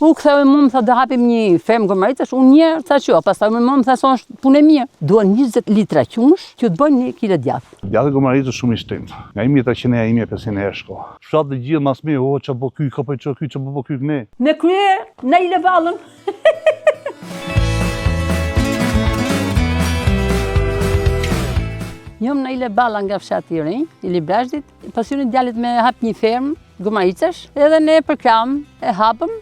U ktheu mua, më tha do hapim një fermë gomaricash, unë një thash jo, pastaj mua më tha se është punë e mirë. Duan 20 litra qumësh që të bëjnë 1 kilo djath. Djathi gomaricës shumë i shtrenjtë. Nga 1300 e 1500 herë shko. Fshat të gjithë mas mirë, o ç'a po ky, ka po ky, ç'a po ky ne. Me krye na i levallën. Njëm në Ile Balla nga fshati i rinj, i Librazhdit, pasyrin djalit me hap një fermë gomaricash, edhe ne për kram e hapëm.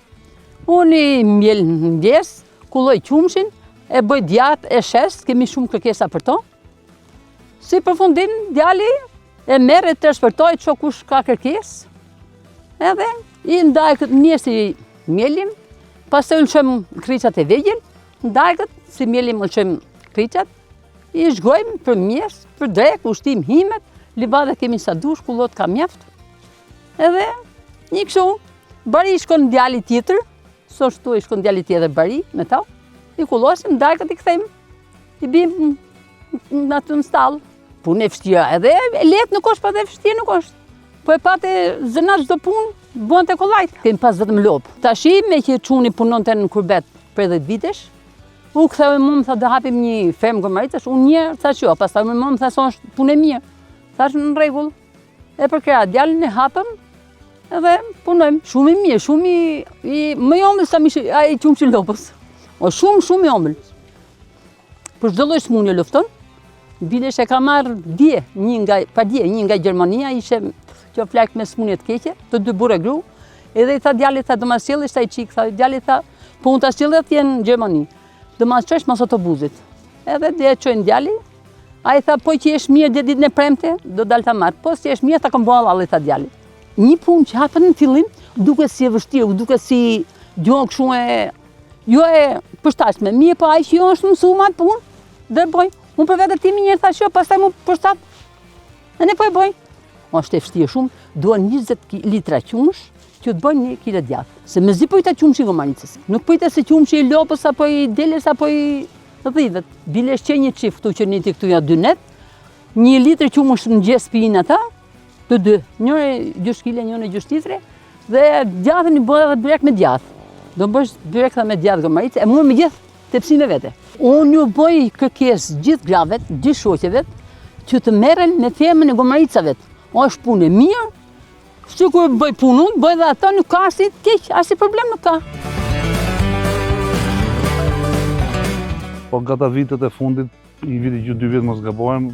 Unë i mjell në mbjes, kulloj qumshin, e bëj djath, e shes, kemi shumë kërkesa për to. Si përfundim, djali e merr e transportoj çdo kush ka kërkesë. Edhe i ndaj këtë mirë si mjelim, pastaj ulçojm kriçat e vegjël, ndaj këtë si mjelim ulçojm kriçat. I zhgojmë për mjes, për drek, ushtim, himet, livada kemi sa dush, kullot ka mjaft. Edhe një kështu, bari i shkon djali tjetër, shtu i shkon djali tjetër bari, me ta, i kullosim, darkët i kthejmë, i bim në atë në stallë. Punë e vështirë, edhe e lehtë nuk është, pa dhe vështirë nuk është. Po e pate zënat çdo punë, buan të kollajt. Kemi pas vetëm lopë. Tashi me që çuni punonte në kurbet për 10 vitesh, u ktheu mua, më tha do hapim një fermë gomaricash, unë një thash jo, pastaj mua më tha se është punë e mirë. Thash në rregull. E për krah djalin e hapëm edhe punojmë. Shumë i mirë, shumë i më i omël sa ai qumshi lopës. O shumë i omël. Për çdo lloj smundje lufton. Bilesh e ka marrë një nga Gjermania, ishte që flak me smundje të keqe, të dy burrë gru. Edhe i tha djalit, tha do ma sjellësh ai çik, tha djali, tha po unë ta sjell atje në Gjermani. Do ma çosh mas autobusit. Edhe dhe çojnë djali. Ai tha po që jesh mirë ditën e premte, do dal ta marr. Po si jesh mirë ta kam bëll Allah, tha djali. Një punë që hapën në fillim, duket si e vështirë, duket si gjuhën kështu jo e përshtatshme. Mirë, po ai që jo është mësuar atë punë, dhe bëj. Unë për vetë tim një herë thash jo, pastaj më përshtat. Ne po e bëj. Është e vështirë shumë, duan 20 litra qumësh që të bëjnë 1 kilo djath. Se mezi po i ta qumshi gomaricës. Nuk po i ta se qumshi i lopës apo i deles apo i dhivet. Bilesh që një çift këtu që niti këtu ja 2 net, 1 litër qumësh në gjes pinë ata, të dy. Njëri 2 kg, njëri 6 litre, dhe djathën i bëhet edhe brek me djath. Do bësh brek me djath gomaricë, e mua me gjithë tepsinë vete. Unë ju bëj kërkesë gjithë gravet, gjithë shoqeve, që të merren me fermën e gomaricave. Është punë e mirë. Sikur bëj punën, bëj dhe ato, nuk ka asnjë keq, asnjë problem nuk ka. Po gata vitet e fundit, i viti që 2 vjet mos gabohem,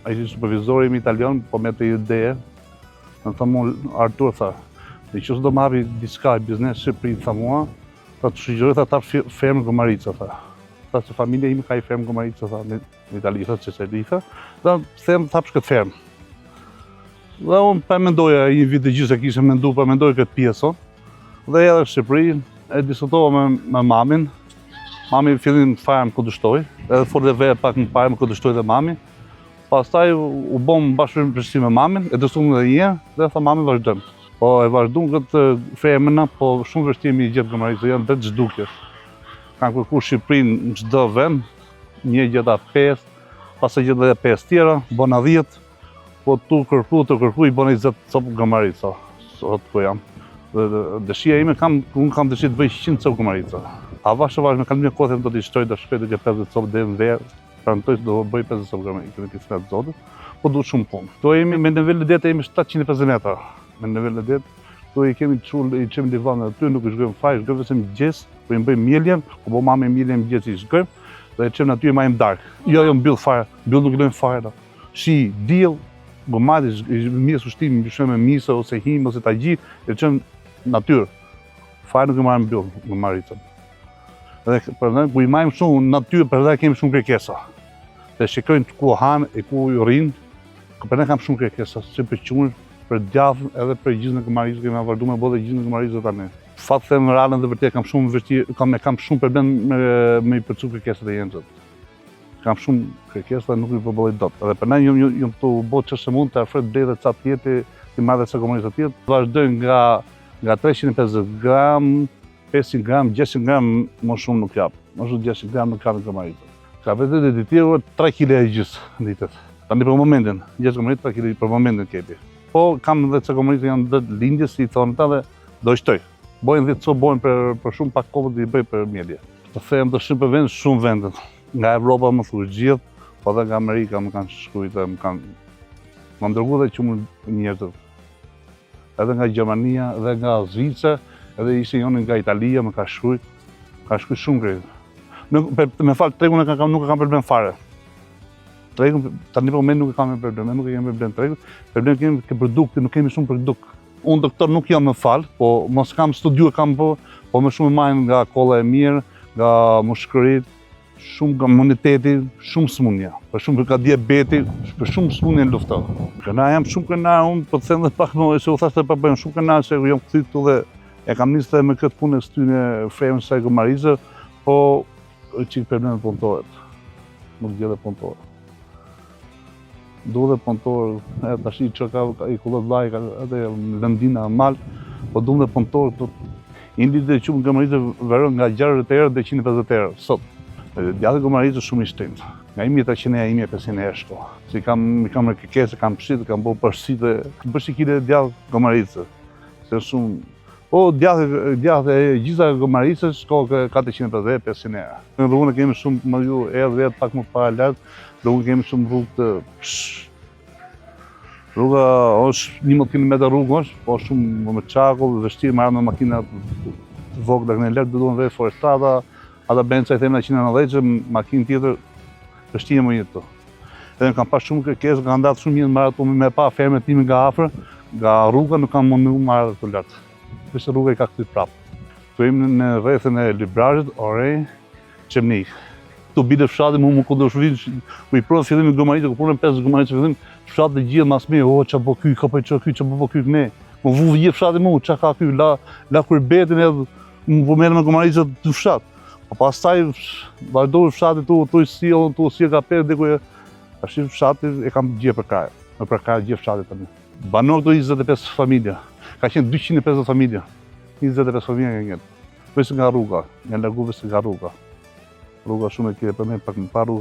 ai supervizori im italian, po me të ide, më tha mua Artur, tha, nëse do marrë diçka biznes Shqipëri, tha mua, tha të sugjeroj ta fermë gomarica, tha. Tha se familja ime ka i fermë gomarica, tha, në Itali, tha që se di, tha, dhe them thapsh këtë fermë. Dhe unë pa mendoja, një vit të gjithë se kishe mendu, pa mendoja këtë pjesë, dhe edhe në Shqipëri, e diskutova me mamin. Mami fillin fare më kundërshtoi, edhe for dhe veja pak më parë më kundërshtoi dhe mami. Pastaj u bom bashkëpunësim me mamin, e diskutuam edhe një herë, dhe tha mami vazhdojmë. Po e vazhduam këtë fermën, po shumë vështirë mi gjetë gomaricë, janë drejt zhdukjes. Kanë kërkuar Shqipërinë në çdo vend, një gjeta 5, pastaj gjeta edhe 5 tjera, bona 10. Po tu kërku, i bona 20 copë gomarica, sot ku jam. Dëshia ime, unë kam dëshirë të bëj 100 copë gomarica. A vash me kalim një kohë, do t'i shtoj të shpejt dhe 50 copë dhe në verë, prantoj se do bëj 50 copë gomarica, në kisë të zotit, po du shumë punë. Këto jemi, me nivel e detë jemi 750 metra, me nivel e detë. Këto i kemi i qemi divanë dhe ty, nuk i shgojmë faj, shgojmë vetëm gjes, po i bëjmë mieljen, ku po mame mieljen gjes i shgojmë, dhe i qemi aty e majmë dark. Jo mbyll fare, mbyll nuk i lojmë fare. Shi, diell, gomati, mirë ushtimi, mbyshem me misë, ose him, ose tagji, e qenë natyrë. Fare nuk i marrë mbyll, gomaricën. Dhe përndaj, ku i majmë shumë natyrë, përndaj kemi shumë kërkesa. Dhe shikojnë ku hanë e ku i rinë, përndaj kam shumë kërkesa, si për qunër, për djathën, edhe për gjizën e gomaricës, kemi vazhdu me bodhe gjizën e gomaricës tani. Fatë them rrallën dhe vërtet, kam shumë vështirë, kam shumë problem me i përcu kërkesat e jemëzët. Kam shumë kërkesa dhe nuk i përbëlloj dot. Edhe për ne jam të bëjë çështë mund të afroj bledhe ca tjetë, të marrë sa gomaricë tjetë. Vazhdoj nga 350 gram, 500 gram, 600 gram, më shumë nuk jap. Më shumë 600 gram nuk kam gomaricë. Ka vetë të tjerë 3 kg e gjysë ditët. Tani për momentin, 6 gomaricë 3 kg për momentin kepi. Po kam edhe ca gomaricë janë dhe lindjes, si thonë ta dhe do i shtoj. bojnë 10 co, bojnë për shumë pak kohë i bëj për mjelje. Të them të shim për vend, shumë vendet. Nga Evropa më thuaj gjithë, po edhe nga Amerika më kanë shkruajtë, më ndërgu dhe që më njerëz. Edhe nga Gjermania, edhe nga Zvicra, edhe ishte njëri nga Italia më ka shkruajt shumë krejt. Me falë tregun nuk e kam problem fare. Tregun tani po më nuk e kam problem, nuk e kemi problem tregun. Problem kemi ke produkti, nuk kemi shumë produkt. Unë doktor nuk jam më fal, po mos kam studiu kam po më shumë marrin nga kolla e mirë, nga mushkërit, shumë nga imuniteti, shumë sëmundje. Për shumë nga diabeti, për shumë sëmundje në luftoj. Këna jam shumë kënaqur, unë po të them edhe pak më se u thashë pa bëjmë shumë kënaqur se jam kthy këtu dhe e kam nisë me këtë punë styne frejën së Gomarizë, po çik problem punëtorët. Nuk gjë dhe punëtorë. Duhet dhe punëtorë, tash që ka i kullët vllai edhe lëndina mal, po duhet dhe punëtorë indi dhe që më Gomarizë vërën nga 60 euro dhe 150 euro sot. Djathtë Gomarizë shumë i shtrenjtë. Nga 1300 e 1500 euro shko. Si kam rekekese, kam pshit, kam bo përshite, përshikile djathtë Gomarizë. Se shumë. Po djathtë e gjitha Gomarizës shko 450-500 euro. Në rrugën kemi shumë më ju edhe pak më para lartë, rrugën kemi shumë rrugë të rruga është 11 km rrugë është, po shumë më çakull, vështirë marrë me makina të vogla në lart, duhen vetë Forestrada, ata benca i them 190, makinë tjetër vështirë më jetë. Edhe kam pas shumë kërkesë, kanë ndatë shumë mirë marrë ato me pa fermet time nga afër, nga rruga nuk kam mundu marrë ato lart. Pse rruga i ka kthy prapë. Këtu jemi në rrethën e Librazhit, Orej, Çemnik. Tu bide fshati më kundosh vit, u i provë fillim në Gomarizë, ku punën 5 Gomarizë fillim, fshat të gjithë mas mirë, ç'a po ky, ka po ky ne. Më vu vjet fshati më, ç'a ka ky, la kurbetin edhe më merrem me Gomarizë të fshat. Po pastaj vazhdoi fshati tu si ka perë diku. Tash fshati e kam gjithë për kraj. Në për kraj gjithë fshati tani. Banor këtu 25 familja. Ka qenë 250 familja. 25 familja kanë qenë. Vetë nga rruga, janë largu vetë nga rruga. Rruga shumë e kire për me, pak më parë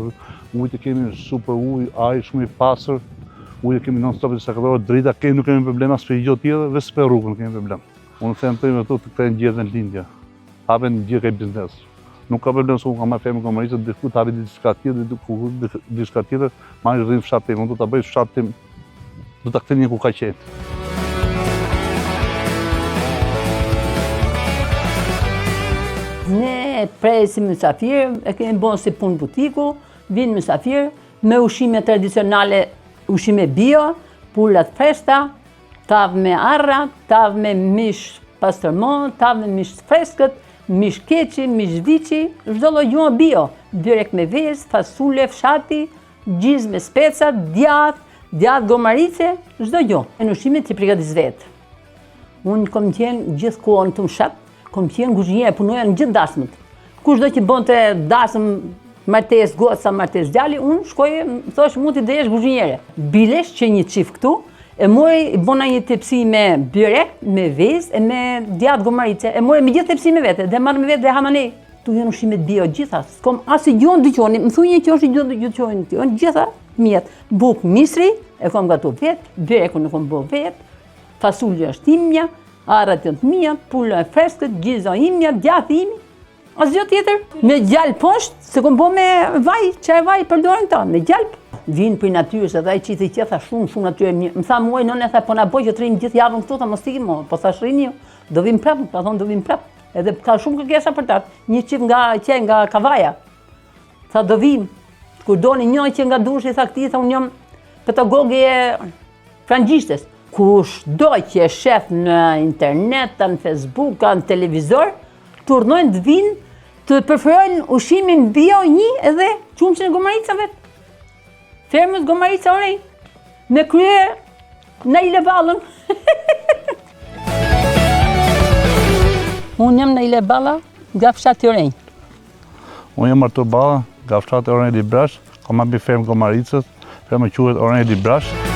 ujtë kemi super ujë, ajë shumë i pasër, ujtë kemi non-stop të sakadorë, drita kemi, nuk kemi problema së për i gjotë tjede, vesë për rrugën kemi problem. Unë them të ime të këtajnë gjithë në lindja, hapen gjithë e biznes. Nuk ka problem se unë ka marrë fermë Gomarizë, diku të hapi diçka tjetër, marrë rrimë fshatë tim, unë du të bëjë fshatë tim, du të këtër një ku ka qenë. Ne presim mysafirë, e kemi bon si punë butiku, vinë mysafirë, me ushqime tradicionale, ushqime bio, pullat freskta, tavë me arra, tavë me mish pastërmon, tavë me mish freskët, mish keqi, mish viçi, çdo lloj gjumë bio, byrek me vezë, fasule, fshati, gjizë me speca, djathtë Gomarice, çdo gjë. Në ushqimet i përgatis vetë. Unë kom qenë gjithë kohën të mshat, kom qenë kuzhiniere, punoja në gjithë dasmët. Kushdo që bonte dasëm martes goca, martes djali, unë shkoj, thosh mund t'i desh kuzhiniere. Bilesh që një çift këtu, e mori, i bona një tepsi me byrek, me vezë, e me djathtë Gomarice, e mori me gjithë tepsi me vete, dhe marrë me vete dhe hamane. Tu janë ushqimet bio gjitha, s'kom asë gjuhën dyqoni, më thuj një që është gjuhën dyqoni, janë gjitha mjetë. Buk misri, e kom gatu vetë, byreku në kom bo vetë, fasulja është imja, arrat janë të mia, pulla e freskët, giza imja, djathtë imi, asgjë tjetër. Me gjalp poshtë, se kom bo me vaj, çaj vaj përdorin ta, me gjalp. Vinë për natyrës, edhe ai qiti qetha shumë natyrë. Më tha muaj, nënë tha po na bëj që të rrim gjithë javën këtu, tha mos ikim mo, po thash rini, do vim prapë, pa thonë do vim prapë. Edhe ka shumë kërkesa për ta. Një çift nga Kavaja. Tha do vim. Kur doni një që nga dushi, tha këtij, tha unë jam pedagoge e frangjishtes. Kushdo që e shef në internet, në Facebook, në televizor, turnojnë të vinë të preferojnë ushqimin bio një edhe qumshin e Gomaricave. Fermës Gomarica Orej, me krye në Ileballën. Unë jam në Ileballa, nga fshati Orej. Unë jam Artur Balla, nga fshati Orej Librazh, kam hapi fermë Gomaricës, ferma quhet Orej Librazh.